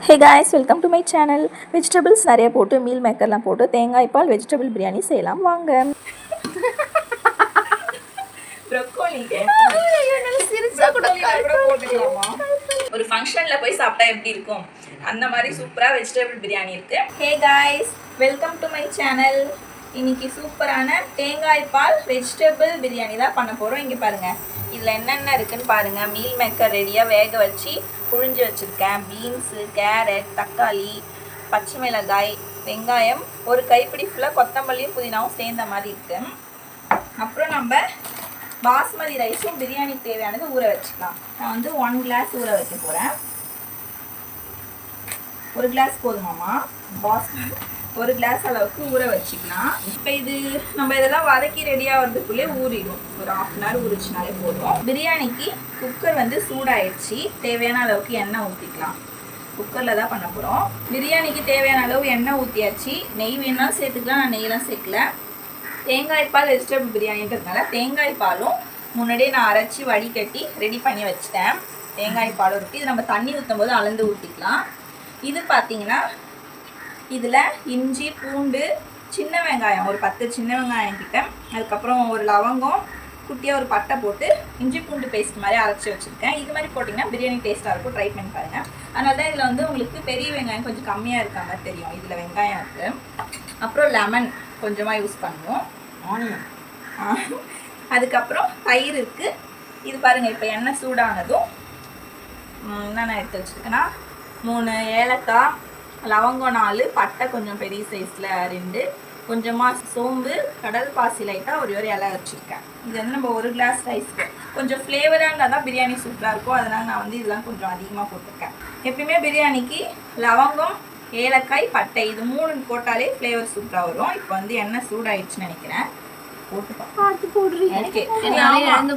Hey guys, welcome to my channel. Vegetables நிறைய போட்டு meal மேக்கர்லாம் போட்டு தேங்காய் பால் வெஜிடபிள் பிரியாணி செய்யலாம் வாங்க. ப்ரோக்கோலி சிரிச்சா கூட போட்டுக்கலாமா? ஒரு ஃபங்க்ஷன்ல போய் சாப்பிட்டா எப்படி இருக்கும் அந்த மாதிரி சூப்பரா வெஜிடபிள் பிரியாணி இருக்கு. Hey guys, welcome to my channel. இன்னைக்கு சூப்பரான தேங்காய் பால் வெஜிடபிள் பிரியாணி தான் பண்ண போறோம். இங்க பாருங்க. இதுல என்னென்ன இருக்குன்னு பாருங்க. மீல் மேக்கர் ரெடியா வேக வச்சு புழிஞ்சு வச்சுருக்கேன். பீன்ஸு, கேரட், தக்காளி, பச்சை மிளகாய், வெங்காயம், ஒரு கைப்பிடி ஃபுல்லாக கொத்தமல்லியும் புதினாவும் சேர்ந்த மாதிரி இருக்கு. அப்புறம் நம்ம பாஸ்மதி ரைஸும் பிரியாணிக்கு தேவையானது ஊற வச்சுக்கலாம். நான் வந்து 1 கிளாஸ் ஊற வைக்க போகிறேன். 1 கிளாஸ் போதுமாம்மா? பாஸ்மதி 1 கிளாஸ் அளவுக்கு ஊற வச்சுக்கலாம். இப்போ இது நம்ம இதெல்லாம் வதக்கி ரெடியாக வரதுக்குள்ளே ஊறிடும். ஒரு 1/2 அன் ஹவர் ஊறிச்சுனாலே போதும். பிரியாணிக்கு குக்கர் வந்து சூடாயிடுச்சு. தேவையான அளவுக்கு எண்ணெய் ஊற்றிக்கலாம். குக்கரில் தான் பண்ண போகிறோம். பிரியாணிக்கு தேவையான அளவு எண்ணெய் ஊற்றியாச்சு. நெய் வேணாலும் சேர்த்துக்கலாம், நான் நெய்லாம் சேர்க்கல. தேங்காய் பால் வெஜிடபிள் பிரியாணின்றதுனால தேங்காய் பாலும் முன்னாடியே நான் அரைச்சி வடிகட்டி ரெடி பண்ணி வச்சுட்டேன். தேங்காய் பாலும் இருக்குது. இது நம்ம தண்ணி ஊற்றும் போது அளந்து ஊற்றிக்கலாம். இது பார்த்திங்கன்னா இதில் இஞ்சி, பூண்டு, சின்ன வெங்காயம் ஒரு 10 சின்ன வெங்காயம் கிட்ட, அதுக்கப்புறம் ஒரு லவங்கம், குட்டியாக ஒரு பட்டை போட்டு இஞ்சி பூண்டு பேஸ்ட் மாதிரி அரைச்சி வச்சுருக்கேன். இது மாதிரி போட்டிங்கன்னா பிரியாணி டேஸ்ட்டாக இருக்கும். ட்ரை பண்ணி பாருங்கள். அதனால தான் இதில் வந்து உங்களுக்கு பெரிய வெங்காயம் கொஞ்சம் கம்மியாக இருக்க மாதிரி தெரியும். இதில் வெங்காயம் இருக்குது. அப்புறம் லெமன் கொஞ்சமாக யூஸ் பண்ணுவோம். அதுக்கப்புறம் தயிர் இருக்குது. இது பாருங்கள். இப்போ எண்ணெய் சூடானதும் என்னென்ன எடுத்து வச்சுருக்கேன்னா 3 ஏலக்காய், லவங்கம் 4, பட்டை கொஞ்சம் பெரிய சைஸில் 2, கொஞ்சமாக சோம்பு, கடல் பாசி லைட்டாக ஒரு இலை வச்சுருக்கேன். இது வந்து நம்ம 1 கிளாஸ் ரைஸ்க்கு கொஞ்சம் ஃப்ளேவராக இருந்தால் தான் பிரியாணி சூப்பராக இருக்கும். அதனால் நான் வந்து இதெல்லாம் கொஞ்சம் அதிகமாக போட்டிருக்கேன். எப்பயுமே பிரியாணிக்கு லவங்கம், ஏலக்காய், பட்டை இது 3 போட்டாலே ஃப்ளேவர் சூப்பராக வரும். இப்போ வந்து எண்ணெய் சூடாயிடுச்சுன்னு நினைக்கிறேன்.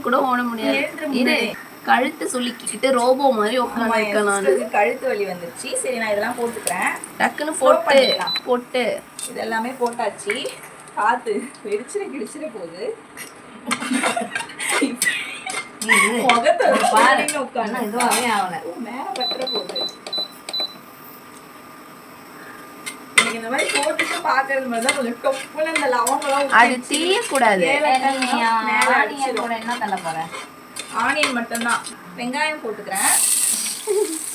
கூட ஓட முடியாது. கழுத்து சொல்லிக்கிட்டு ரோபோ மாதிரி உட்காந்து கழுத்து வலி வந்துருச்சு. சரி, நான் இதெல்லாம் போட்டுக்கிறேன். டக்குன்னு போட்டு இதெல்லாமே போட்டாச்சு. காத்து கிடிச்சிட போகுது. உட்காந்து இதுவாகவே ஆகல, மேல பட்டுற போகுது. இந்த மாதிரி போட்டுட்டு பாக்குறது மாதிரி தான் கொஞ்சம் டொப்புன்னு இந்த லவங்கெல்லாம் அது தீயக்கூடாது. என்ன தள்ள போறேன்? ஆனியன் மட்டும்தான். வெங்காயம் போட்டுக்கிறேன்.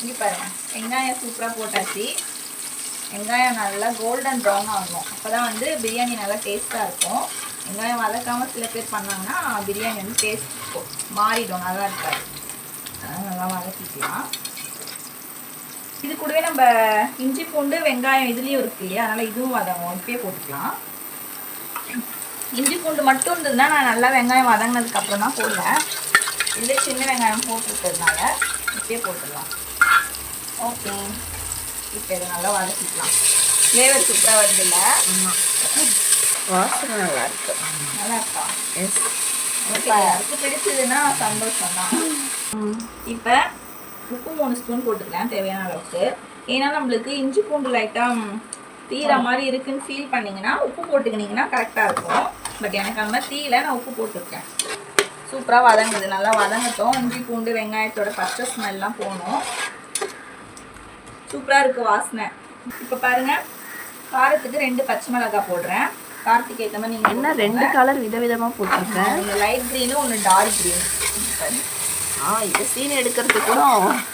இங்கே பாருங்க, வெங்காயம் சூப்பராக போட்டாச்சு. வெங்காயம் நல்லா கோல்டன் ப்ரௌன் ஆகும். அப்போ தான் வந்து பிரியாணி நல்லா டேஸ்ட்டாக இருக்கும். வெங்காயம் வதக்காமல் சில பேர் பண்ணாங்கன்னா பிரியாணி வந்து டேஸ்ட் மாறிடும், நல்லா இருக்காது. அதனால் நல்லா வதக்கிக்கலாம். இது கூடவே நம்ம இஞ்சி பூண்டு வெங்காயம் இதுலேயும் இருக்கு இல்லையா, அதனால் இதுவும் வதங்கும். இப்பயே போட்டுக்கலாம். இஞ்சி பூண்டு மட்டும் இருந்ததுன்னா நான் நல்லா வெங்காயம் வதங்கினதுக்கப்புறம் தான் போடுவேன். இதில் சின்ன வெங்காயம் போட்டுருக்கிறதுனால இப்படியே போட்டுடலாம். ஓகே, இப்போ இதை நல்லா வதக்கிக்கலாம். ஃப்ளேவர் சூப்பராக வருது இல்லை? வாசனை நல்லா இருக்கு. நல்லா இருக்கா? எஸ். ஓகே, யாருக்கு பிடிச்சதுன்னா சந்தோஷம் தான். இப்போ உப்பு 3 ஸ்பூன் போட்டுக்கலாம் தேவையான அளவுக்கு. ஏன்னா நம்மளுக்கு இஞ்சி பூண்டு லைட்டாக தீர மாதிரி இருக்குன்னு ஃபீல் பண்ணிங்கன்னா உப்பு போட்டுக்கினீங்கன்னா கரெக்டாக இருக்கும். பட் எனக்கு அந்த மாதிரி தீயில நான் உப்பு போட்டிருக்கேன். சூப்பராக வதங்குது. நல்லா வதங்கட்டும். இஞ்சி பூண்டு வெங்காயத்தோட பச்சை ஸ்மெல்லாம் போகணும். சூப்பராக இருக்குது வாசனை. இப்போ பாருங்கள், காரத்துக்கு 2 பச்சை மிளகாய் போடுறேன். காரத்துக்கு ஏற்ற மாதிரி நீங்கள் என்ன 2 கலர் விதவிதமாக போட்டிருக்கேன். ஒன்று லைட் க்ரீனு, ஒன்று டார்க் க்ரீன். இது சீன் எடுக்கிறதுக்கு கூட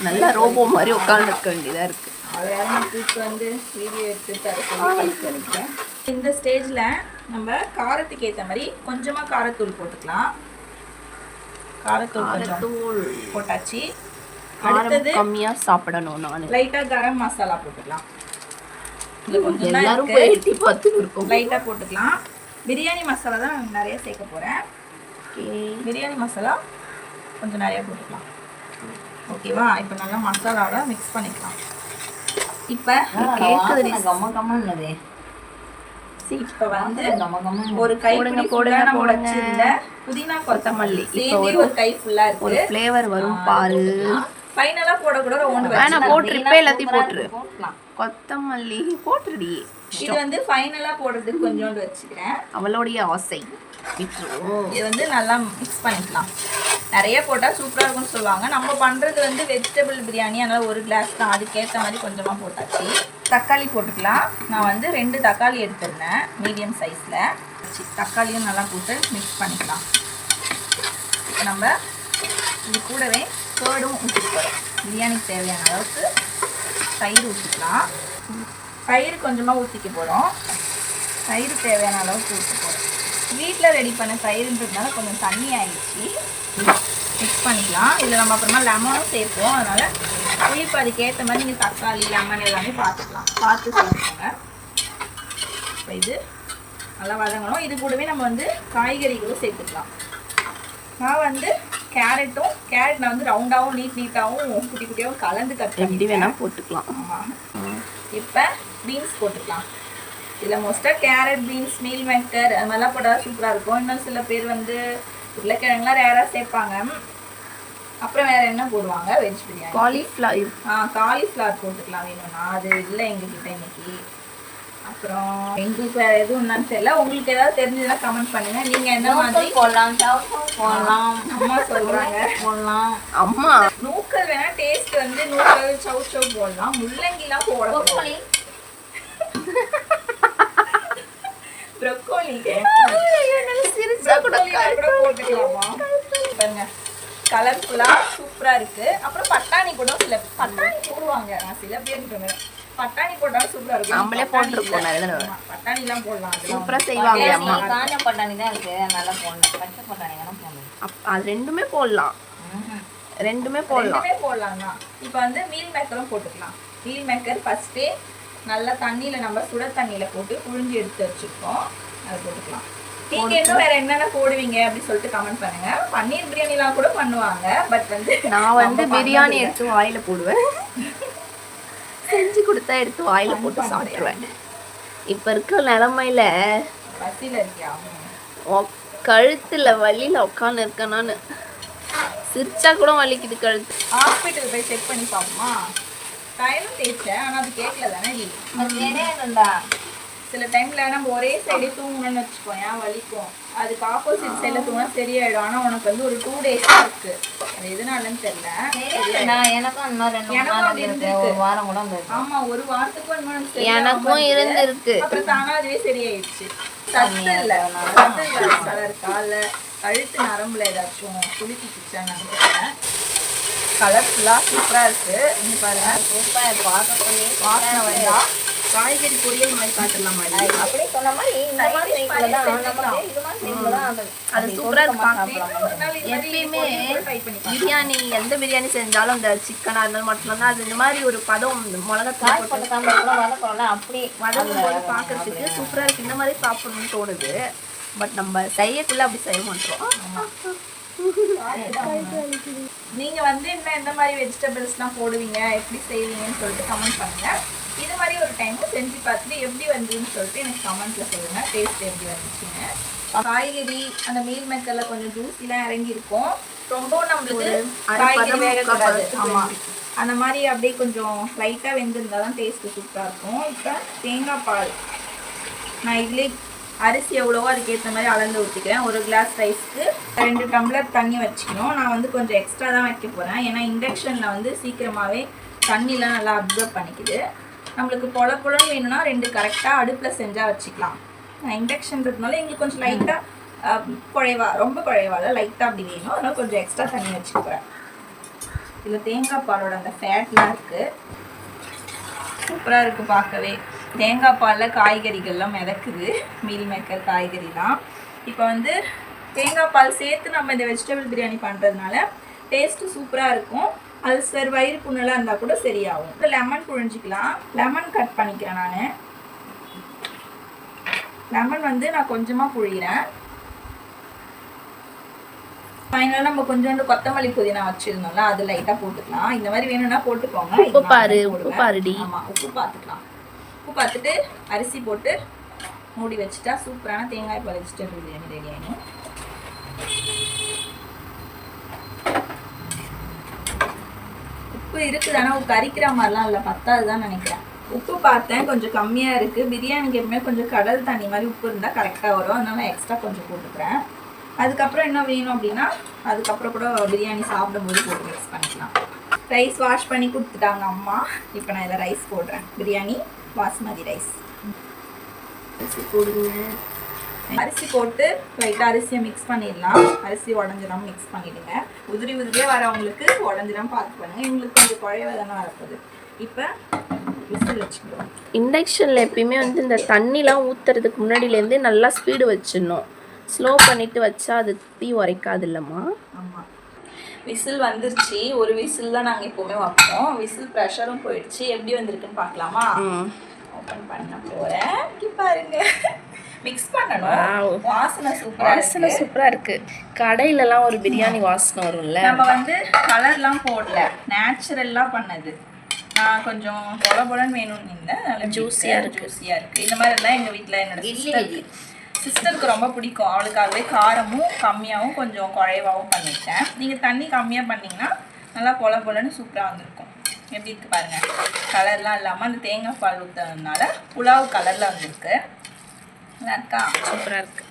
நல்லா ரோபோ மாதிரி உட்காந்துருக்க வேண்டியதாக இருக்குது. அதையாவது வந்து வீடியோ எடுத்து தர சொல்லி இந்த ஸ்டேஜில் நம்ம காரத்துக்கு ஏற்ற மாதிரி கொஞ்சமாக காரத்தூள் போட்டுக்கலாம். காரத்தூள் போட்டாச்சு. அடுத்தது கம்மியாக சாப்பிடணும். நான் லைட்டாக கரம் மசாலா போட்டுக்கலாம். எல்லாரும் போயிட்டு பார்த்து இருக்கும். லைட்டாக போட்டுக்கலாம். பிரியாணி மசாலா தான் நான் நிறைய சேர்க்க போகிறேன். பிரியாணி மசாலா கொஞ்சம் நிறையா போட்டுக்கலாம். ஓகேவா? இப்போ நல்லா மசாலாவோட மிக்ஸ் பண்ணிக்கலாம். இப்போ இப்போ வந்து ஒரு கை போடுங்க புதினா கொத்தமல்லி சேர்ந்து ஒரு கை ஃபுல்லா இருக்கு. ஒரு ஃப்ளேவர் வரும் பாரு. ஃபைனலா போட கூட ஒன்று வேணா போட்டு எல்லாத்தையும் போட்டுரு. கொத்தமல்லி போட்டுடி. இது வந்து ஃபைனலா போடுறதுக்கு கொஞ்சோண்டு வச்சுக்கிறேன். அவளுடைய ஆசை விட்டுருவோம். இது வந்து நல்லா மிக்ஸ் பண்ணிக்கலாம். நிறைய போட்டால் சூப்பராக இருக்கும்னு சொல்லுவாங்க. நம்ம பண்ணுறது வந்து வெஜிடபிள் பிரியாணி, அதனால் ஒரு கிளாஸ் தான், அதுக்கேற்ற மாதிரி கொஞ்சமாக போட்டாச்சு. தக்காளி போட்டுக்கலாம். நான் வந்து 2 தக்காளி எடுத்துருந்தேன் மீடியம் சைஸில். தக்காளியும் நல்லா போட்டு மிக்ஸ் பண்ணிக்கலாம். இப்போ நம்ம இது கூடவே கேர்டும் ஊற்றிக்கிறோம். பிரியாணிக்கு தேவையான அளவுக்கு தயிர் ஊற்றிக்கலாம். தயிர் கொஞ்சமாக ஊற்றிக்க போகிறோம். தயிர் தேவையான அளவுக்கு ஊற்ற போகிறோம். வீட்டில் ரெடி பண்ண தயிர்ன்றதுனால கொஞ்சம் தண்ணி ஆயிடுச்சு. மிக்ஸ் பண்ணிக்கலாம். இதில் நம்ம அப்புறமா லெமனும் சேர்ப்போம். அதனால் புளிப்பு அதுக்கேற்ற மாதிரி நீங்கள் தக்காளி லெமன் எல்லாமே பார்த்து சேர்த்துக்கோங்க. இப்போ இது நல்லா வதங்கணும். இது கூடவே நம்ம வந்து காய்கறிகளும் சேர்த்துக்கலாம். நான் வந்து கேரட் நான் வந்து ரவுண்டாகவும் நீட்டாகவும் குட்டி குட்டியாகவும் கலந்து எப்படி வேணால் போட்டுக்கலாம். ஆமாம். இப்போ பீன்ஸ் போட்டுக்கலாம். இதில் மோஸ்ட்டாக கேரட், பீன்ஸ், மீல் மேக்கர் அது மாதிரிலாம் போட்டால் சூப்பராக இருக்கும். இன்னும் சில பேர் வந்து உருளைக்கிழங்குலாம் ரேராக சேர்ப்பாங்க. அப்புறம் வேறு என்ன போடுவாங்க வெஜ் பிரியாணி? காலிஃப்ளவர் போட்டுக்கலாம் வேணும்னா. அது இல்லை எங்ககிட்ட இன்னைக்கு. அப்புறம் எங்களுக்கு வேறு எதுவும் என்னன்னு தெரியல. உங்களுக்கு ஏதாவது தெரிஞ்சதுன்னா கமெண்ட் பண்ணுங்கள். நீங்கள் என்ன மாதிரி போடலாம்? அம்மா சொல்கிறாங்க போடலாம். அம்மா நூக்கல் வேணால் டேஸ்ட் வந்து நூக்கல் சவு போடலாம். முள்ளங்கிலாம் போடலாம். ப்ரொக்கோலி போட்டுக்கலாமா? பாருங்க கலர்ஃபுல்லாக சூப்பராக இருக்குது. அப்புறம் பட்டாணி கூட பட்டாணி போடுவாங்க. நான் சில பேர் பட்டாணி போட்டாலும் சூப்பராக இருக்கும். நம்மளே போட்டுருக்கோம். பட்டாணிலாம் போடலாம். சூப்பராக செய்வாங்க அம்மா. காஞ்ச பட்டாணி தான் இருக்குது, நல்லா போடணும். பச்சை பட்டாணி வேணால் போடணும். அது ரெண்டுமே போடலாம். ரெண்டுமே போடலாம் தான். இப்போ வந்து மீல் மேக்கரும் போட்டுக்கலாம். மீல் மேக்கர் ஃபஸ்ட்டே நல்லா தண்ணியில் நம்ம சுட தண்ணியில் போட்டு புழிஞ்சு எடுத்து வச்சுருக்கோம். அதை போட்டுக்கலாம். நீங்கள் இன்னும் வேறு என்னென்ன போடுவீங்க அப்படின்னு சொல்லிட்டு கமெண்ட் பண்ணுங்கள். பன்னீர் பிரியாணிலாம் கூட பண்ணுவாங்க. பட் வந்து நான் வந்து பிரியாணி எடுத்து வாயில் போடுவேன். செஞ்சு கொடுத்தா எடுத்து வாயில் போட்டு சாப்பிடுவேன். இப்போ இருக்க நிலமையில பசியில் இருக்கியா? கழுத்தில் வலியில் உட்காந்து இருக்கேன் நான். சிரிச்சா கூட வலிக்குது கழுத்து. ஹாஸ்பிட்டல் போய் செக் பண்ணி பார்ப்போமா? டைமும் தேய்ச்சேன், ஆனால் அது கேட்கல தானே. அது வேணும்டா. சில டைமில் நம்ம ஒரே சைடே தூங்கணும்னு வச்சுக்கோ, ஏன் வலிக்கும். அதுக்கு ஆப்போசிட் சைடில் தூங்கினா சரியாயிடும். ஆனால் உனக்கு வந்து ஒரு 2 days இருக்குது. அது எதுனாலன்னு தெரியல. எனக்கும் இன்னும் ஒரு வாரம் கூட இருந்திருக்கு. ஆமாம், ஒரு வாரத்துக்கும் இன்னும் எனக்கும் இருந்திருக்கு. அப்புறம் தானா அதுவே சரியாயிடுச்சு. சத்து இல்லை இருக்கா இல்லை கழுத்து நரம்புல ஏதாச்சும் குளிக்கிச்சான்னு நினைக்கிறேன். கலர்ஃபுல்லாக சூப்பராக இருக்குது. இங்கே பாருங்க, சூப்பராக பார்க்கக்கூடிய வாசனை வந்தா காய்கறி பொரியல் மாதிரி காட்டலாமா? அப்படி சொன்ன மாதிரி இந்த மாதிரி செய்யலாம். நமக்கு இது மாதிரி செய்யலாம். அது சூப்பராக இருக்கு. எப்பயுமே பிரியாணி எந்த பிரியாணி செஞ்சாலும் அந்த சிக்கனாக இருந்தாலும் மட்டும் தான் அது இந்த மாதிரி ஒரு பதம் மிளகாய் போட்டு அப்படி வதங்கும் போது பார்க்கறதுக்கு சூப்பராக இருக்குது. இந்த மாதிரி சாப்பிடணும்னு தோணுது. பட் நம்ம செய்யக்குள்ள அப்படி செய்ய மாட்டோம். நீங்கள் வந்து இன்னும் எந்த மாதிரி வெஜிடபிள்ஸ்லாம் போடுவீங்க, எப்படி செய்வீங்கன்னு சொல்லிட்டு கமெண்ட் பண்ணுங்கள். இது மாதிரி ஒரு டைமும் செஞ்சு பார்த்துட்டு எப்படி வந்துன்னு சொல்லிட்டு எனக்கு கமெண்ட்டில் சொல்லுங்கள். டேஸ்ட் எப்படி வந்துச்சுன்னு. காய்கறி அந்த மீல் மேக்கரில் கொஞ்சம் ஜூஸிலாம் இறங்கியிருக்கும். ரொம்ப நம்மளுக்கு காய்கறி வேகக்கூடாது. ஆமாம், அந்த மாதிரி அப்படியே கொஞ்சம் லைட்டாக வெந்திருந்தால் தான் டேஸ்ட்டு சூப்பராக இருக்கும். இப்போ தேங்காய் பால் நான் இதுலேயே அரிசி எவ்வளவோ அதுக்கேற்ற மாதிரி அளந்து ஊற்றிக்கிறேன். 1 கிளாஸ் ரைஸ்க்கு 2 டம்ளர் தண்ணி வச்சுக்கணும். நான் வந்து கொஞ்சம் எக்ஸ்ட்ரா தான் வைக்க போகிறேன். ஏன்னா இண்டக்ஷனில் வந்து சீக்கிரமாகவே தண்ணிலாம் நல்லா அப்சர்வ் பண்ணிக்குது. நம்மளுக்கு பொலன்னு வேணும்னா 2 கரெக்டாக அடுப்பில் செஞ்சால் வச்சுக்கலாம். நான் இண்டக்ஷன்றதுனால எங்களுக்கு கொஞ்சம் லைட்டாக ரொம்ப குழைவால லைட்டாக அப்படி வேணும். அதனால் கொஞ்சம் எக்ஸ்ட்ரா தண்ணி வச்சுக்கிறேன். இதில் தேங்காய் பாலோட அந்த ஃபேட்லாம் இருக்குது. சூப்பராக இருக்குது பார்க்கவே. தேங்காய் பாலில் காய்கறிகள்லாம் மிதக்குது. மீல் மேக்கர் காய்கறிலாம். இப்போ வந்து தேங்காய் பால் சேர்த்து நம்ம இந்த வெஜிடபிள் பிரியாணி பண்ணுறதுனால டேஸ்ட்டு சூப்பராக இருக்கும். அல்சர் வயிறு புண்ணெல்லாம் இருந்தால் கூட சரியாகும். இப்போ லெமன் புழிஞ்சிக்கலாம். லெமன் கட் பண்ணிக்கிறேன் நான். லெமன் வந்து நான் கொஞ்சமாக புழிகிறேன். ஃபைனலாக நம்ம கொஞ்சோண்டு கொத்தமல்லி புதினா வச்சுருந்தோம்ல, அது லைட்டாக போட்டுக்கலாம். இந்த மாதிரி வேணும்னா போட்டுக்கோங்க. உப்பு பாருடி. ஆமாம், உப்பு பார்த்துக்கலாம். உப்பு பார்த்துட்டு அரிசி போட்டு மூடி வச்சுட்டா சூப்பரான தேங்காய் பால் வெஜிடபிள் பிரியாணி ரெடி ஆகிடும். உப்பு இருக்குது, ஆனால் கறிக்கிற மாதிரிலாம் இல்லை, பத்தாது தான் நினைக்கிறேன். உப்பு பார்த்தேன் கொஞ்சம் கம்மியாக இருக்குது. பிரியாணிக்கு எப்பவுமே கொஞ்சம் கடல் தண்ணி மாதிரி உப்பு இருந்தால் கரெக்டாக வரும். அதனால நான் எக்ஸ்ட்ரா கொஞ்சம் போட்டுக்கிறேன். அதுக்கப்புறம் என்ன வேணும் அப்படின்னா அதுக்கப்புறம் கூட பிரியாணி சாப்பிடும்போது போட்டு மிக்ஸ் பண்ணிக்கலாம். ரைஸ் வாஷ் பண்ணி கொடுத்துட்டாங்க அம்மா. இப்போ நான் இதில் ரைஸ் போடுறேன். பிரியாணி பாஸ்மதி ரைஸ். அரிசி போடுங்க. அரிசி போட்டு லைட்டாக அரிசியை மிக்ஸ் பண்ணிடலாம். அரிசி உடஞ்சிடாம மிக்ஸ் பண்ணிவிடுங்க. உதிரியே வரவங்களுக்கு உடஞ்சிடாம பார்த்து பண்ணுங்கள். எங்களுக்கு கொஞ்சம் குழைவாக தானே வரப்போகுது. இப்போ விசில் வச்சுக்கலாம். இண்டக்ஷனில் எப்பயுமே வந்து இந்த தண்ணிலாம் ஊற்றுறதுக்கு முன்னாடியிலேருந்தே நல்லா ஸ்பீடு வச்சிடணும். ஸ்லோ பண்ணிவிட்டு வச்சா அது தீ உரைக்காது இல்லைம்மா? ஆமாம். விசில் வந்துருச்சு. ஒரு விசில் தான் நாங்கள் எப்போவுமே வைப்போம். விசில் ப்ரெஷரும் போயிடுச்சு. எப்படி வந்திருக்குன்னு பார்க்கலாமா? ஓப்பன் பண்ண போகிறேன். பாருங்க, மிக்ஸ் பண்ணணும். வாசனை சூப்பராக இருக்குது. கடையிலலாம் ஒரு பிரியாணி வாசனை வரும்ல. நம்ம வந்து கலர்லாம் போடல, நேச்சுரலாக பண்ணது. நான் கொஞ்சம் பொலன்னு வேணும்னு இருந்தேன். ஜூஸியாக இருக்குது. இந்த மாதிரி எல்லாம் எங்கள் வீட்டில் என்னோட சிஸ்டருக்கு ரொம்ப பிடிக்கும். அவளுக்காகவே காரமும் கம்மியாகவும் கொஞ்சம் குறைவாகவும் பண்ணிட்டேன். நீங்கள் தண்ணி கம்மியாக பண்ணிங்கன்னா நல்லா பொலன்னு சூப்பராக வந்திருக்கும். எப்படி இருக்குது பாருங்கள். கலர்லாம் இல்லாமல் அந்த தேங்காய் பால் ஊற்றுறதுனால புலாவ் கலரில் வந்திருக்கு. நல்லா இருக்கா? சூப்பராக இருக்குது.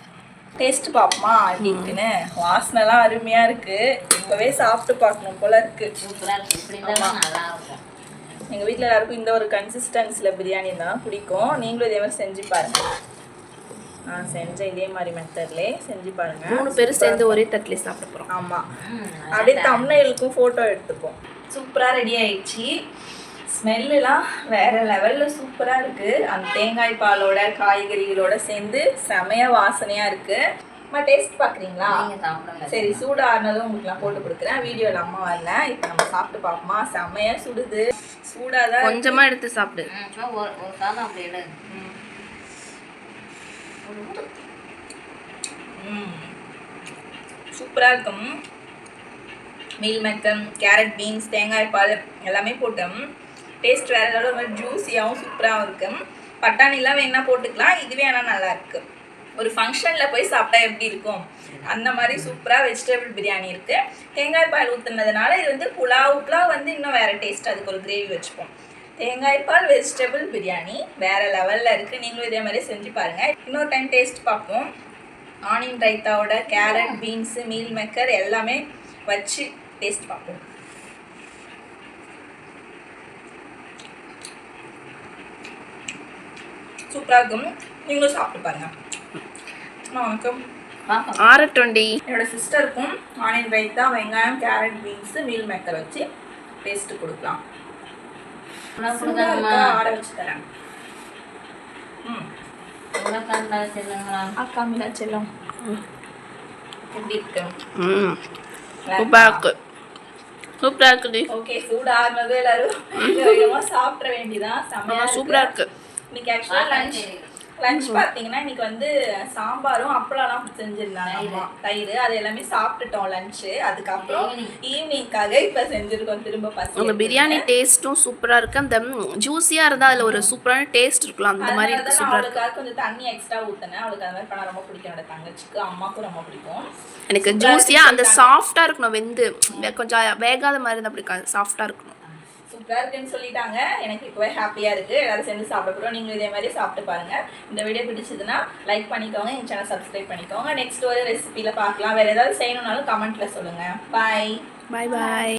டேஸ்ட்டு பார்ப்போமா எப்படி இருக்குன்னு. வாசனைலாம் அருமையாக இருக்குது. இப்போவே சாப்பிட்டு பார்க்கணும் போல் இருக்குது. சூப்பராக இருக்குது. இப்படி இருந்தாலும் நல்லா இருக்கும். எங்கள் வீட்டில் எல்லாருக்கும் இந்த ஒரு கன்சிஸ்டன்சியில் பிரியாணி தான் பிடிக்கும். நீங்களும் இதே மாதிரி செஞ்சு பாருங்கள். நான் செஞ்ச இதே மாதிரி மெத்தட்லேயே செஞ்சு பாருங்கள். 3 பேர் சேர்ந்து ஒரே தட்டில் சாப்பிட போகிறோம். ஆமாம். அப்படியே தம்ப்நெயிலுக்கும் ஃபோட்டோ எடுத்துப்போம். சூப்பராக ரெடி ஆயிடுச்சு. ஸ்மெல்லாம் வேறு லெவலில் சூப்பராக இருக்குது. அந்த தேங்காய் பாலோட காய்கறிகளோட சேர்ந்து செமைய வாசனையாக இருக்குது. அம்மா டேஸ்ட் பார்க்குறீங்களா? சரி, சூடானதும் உங்களுக்கு நான் போட்டு கொடுக்குறேன். வீடியோவில் அம்மா வரல. இப்போ நம்ம சாப்பிட்டு பார்ப்போமா? செமையாக சுடுது. சூடாக தான் கொஞ்சமாக எடுத்து சாப்பிடு. ஒரு சாதம் அப்படி எடு. சூப்பராக இருக்கும். மீல் மேக்கர், கேரட், பீன்ஸ், தேங்காய் பால் எல்லாமே போட்டோம். டேஸ்ட் வேறு ஏதாவது ஒரு ஜூஸியாகவும் சூப்பராகவும் இருக்கும். பட்டாணிலாம் வேணால் போட்டுக்கலாம். இதுவே ஆனால் நல்லா இருக்குது. ஒரு ஃபங்க்ஷனில் போய் சாப்பிட்டா எப்படி இருக்கும் அந்த மாதிரி சூப்பராக வெஜிடபிள் பிரியாணி இருக்குது. தேங்காய் பால் ஊற்றுனதுனால இது வந்து புலாவுக்குலாம் வந்து இன்னும் வேறு டேஸ்ட். அதுக்கு ஒரு கிரேவி வச்சுப்போம். தேங்காய் பால் வெஜிடபிள் பிரியாணி வேறு லெவலில் இருக்குது. நீங்களும் இதே மாதிரி செஞ்சு பாருங்கள். இன்னொரு டைம் டேஸ்ட் பார்ப்போம். ஆனியன் ரைத்தாவோட கேரட், பீன்ஸு, மீல் மேக்கர் எல்லாமே வச்சு டேஸ்ட் பார்ப்போம். சூப்பராக இருக்கும். நீங்களும் சாப்பிட்டு பாருங்கள். வணக்கம். 6:20. என்னோட சிஸ்டருக்கும் ஆனியன் ரைத்தா, வெங்காயம், கேரட், பீன்ஸு, மீல் மேக்கர் வச்சு டேஸ்ட்டு கொடுக்கலாம். ஆற வச்சு தரேன். அக்கா மீனா செல்லம் எப்படி இருக்கு? சூப்பராக இருக்குது. ஓகே, சூடு ஆறுனது எல்லாரும் சாப்பிட வேண்டியதான். சூப்பராக இருக்கு. இன்னைக்கு ஆக்சுவலாக லஞ்ச் பார்த்தீங்கன்னா இன்னைக்கு வந்து சாம்பாரும் அப்பளம்லாம் செஞ்சிருந்தாங்க அம்மா. தயிர் அது எல்லாமே சாப்பிட்டுட்டோம் லஞ்சு. அதுக்கப்புறம் ஈவினிங்காக இப்போ செஞ்சுருக்கோம் திரும்ப. பசி உங்கள் பிரியாணி டேஸ்ட்டும் சூப்பராக இருக்குது. அந்த ஜூஸியாக இருந்தால் அதில் ஒரு சூப்பரான டேஸ்ட் இருக்கலாம். அந்த மாதிரி இருக்குது. சூப்பராக அவளுக்காக கொஞ்சம் தண்ணி எக்ஸ்ட்ரா ஊற்றினேன். அவளுக்கு அந்த மாதிரி பண்ண ரொம்ப பிடிக்கும். என்னோட தங்கச்சிக்கு, அம்மாவுக்கும் ரொம்ப பிடிக்கும். எனக்கு ஜூஸியாக அந்த சாஃப்டாக இருக்கணும். வெந்து கொஞ்சம் வேகாத மாதிரி இருந்தால் அப்படி சாஃப்டாக இருக்கணும். சூப்பராக இருக்குன்னு சொல்லிட்டாங்க. எனக்கு இப்போவே ஹாப்பியாக இருக்குது. எல்லாரும் சேர்ந்து சாப்பிட போகிறோம். நீங்களும் இதே மாதிரி சாப்பிட்டு பாருங்கள். இந்த வீடியோ பிடிச்சதுன்னா லைக் பண்ணிக்கோங்க. எங்கள் சேனல் சப்ஸ்கிரைப் பண்ணிக்கோங்க. நெக்ஸ்ட் ஒரு ரெசிபியில் பார்க்கலாம். வேறு ஏதாவது செய்யணுன்னாலும் கமெண்ட்டில் சொல்லுங்கள். பாய். பாய்.